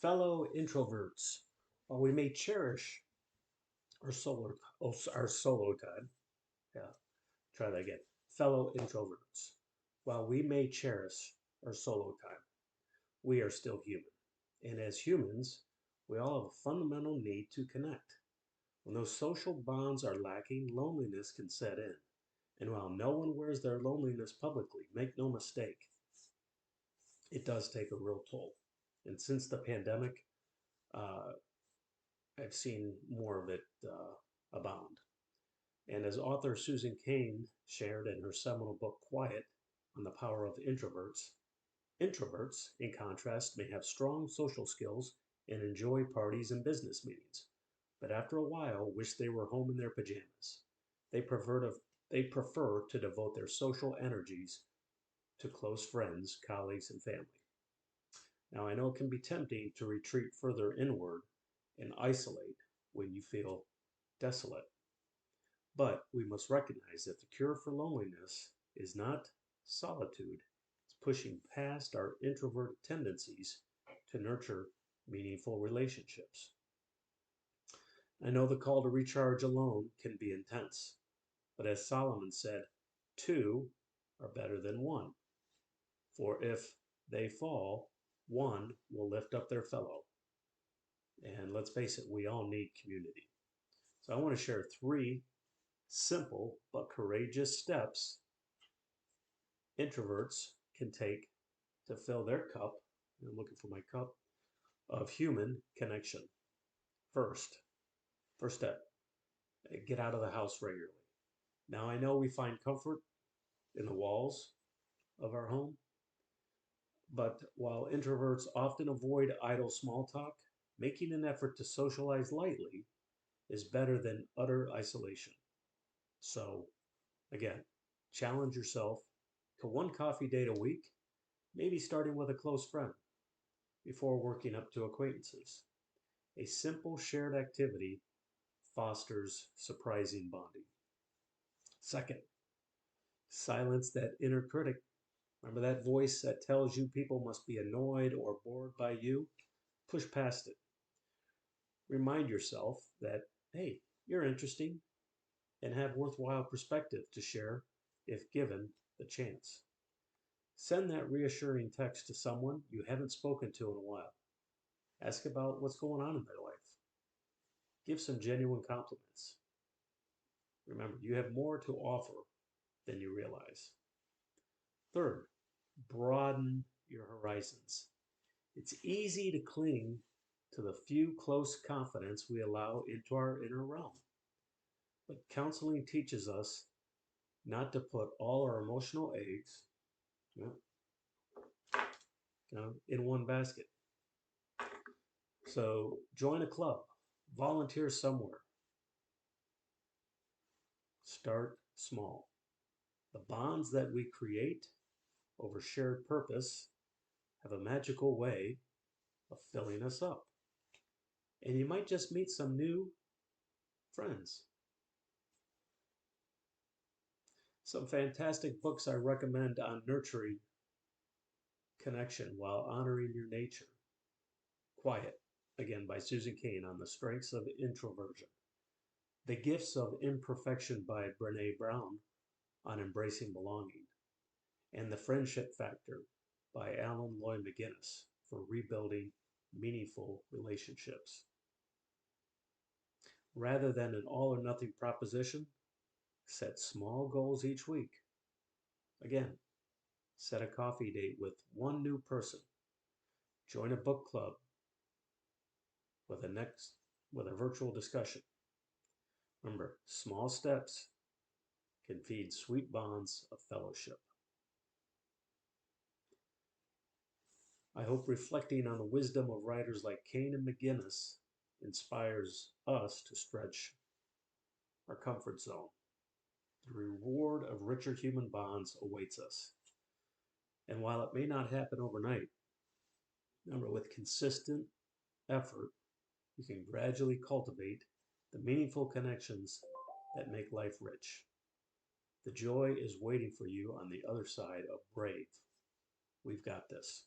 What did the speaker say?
Fellow introverts, while we may cherish our solo time, yeah, try that again. Fellow introverts, while we may cherish our solo time, we are still human. And as humans, we all have a fundamental need to connect. When those social bonds are lacking, loneliness can set in. And while no one wears their loneliness publicly, make no mistake, it does take a real toll. And since the pandemic, uh, I've seen more of it abound. And as author Susan Cain shared in her seminal book Quiet on the Power of Introverts, introverts, in contrast, may have strong social skills and enjoy parties and business meetings, but after a while wish they were home in their pajamas. They prefer to, they prefer to devote their social energies to close friends, colleagues, and family. Now, I know it can be tempting to retreat further inward and isolate when you feel desolate. But we must recognize that the cure for loneliness is not solitude, it's pushing past our introverted tendencies to nurture meaningful relationships. I know the call to recharge alone can be intense, but as Solomon said, two are better than one. For if they fall, one will lift up their fellow. And let's face it, we all need community. So I want to share three simple but courageous steps introverts can take to fill their cup. I'm looking for my cup of human connection. First, first step, get out of the house regularly. Now, I know we find comfort in the walls of our home, but while introverts often avoid idle small talk, making an effort to socialize lightly is better than utter isolation. So, again, challenge yourself to one coffee date a week, maybe starting with a close friend before working up to acquaintances. A simple shared activity fosters surprising bonding. Second, silence that inner critic. Remember that voice that tells you people must be annoyed or bored by you? Push past it. Remind yourself that, hey, you're interesting and have worthwhile perspective to share if given the chance. Send that reassuring text to someone you haven't spoken to in a while. Ask about what's going on in their life. Give some genuine compliments. Remember, you have more to offer than you realize. Third, broaden your horizons. It's easy to cling to the few close confidants we allow into our inner realm. But counseling teaches us not to put all our emotional eggs, you in one basket. So join a club, volunteer somewhere, start small. The bonds that we create over shared purpose have a magical way of filling us up. And you might just meet some new friends. Some fantastic books I recommend on nurturing connection while honoring your nature. Quiet, again by Susan Cain on the strengths of introversion. The Gifts of Imperfection by Brene Brown on embracing belonging. And The Friendship Factor by Alan Lloyd McGinnis for rebuilding meaningful relationships. Rather than an all or nothing proposition, set small goals each week. Again, set a coffee date with one new person. Join a book club with a virtual discussion. Remember, small steps can feed sweet bonds of fellowship. I hope reflecting on the wisdom of writers like Cain and McGinnis inspires us to stretch our comfort zone. The reward of richer human bonds awaits us. And while it may not happen overnight, remember, with consistent effort, you can gradually cultivate the meaningful connections that make life rich. The joy is waiting for you on the other side of brave. We've got this.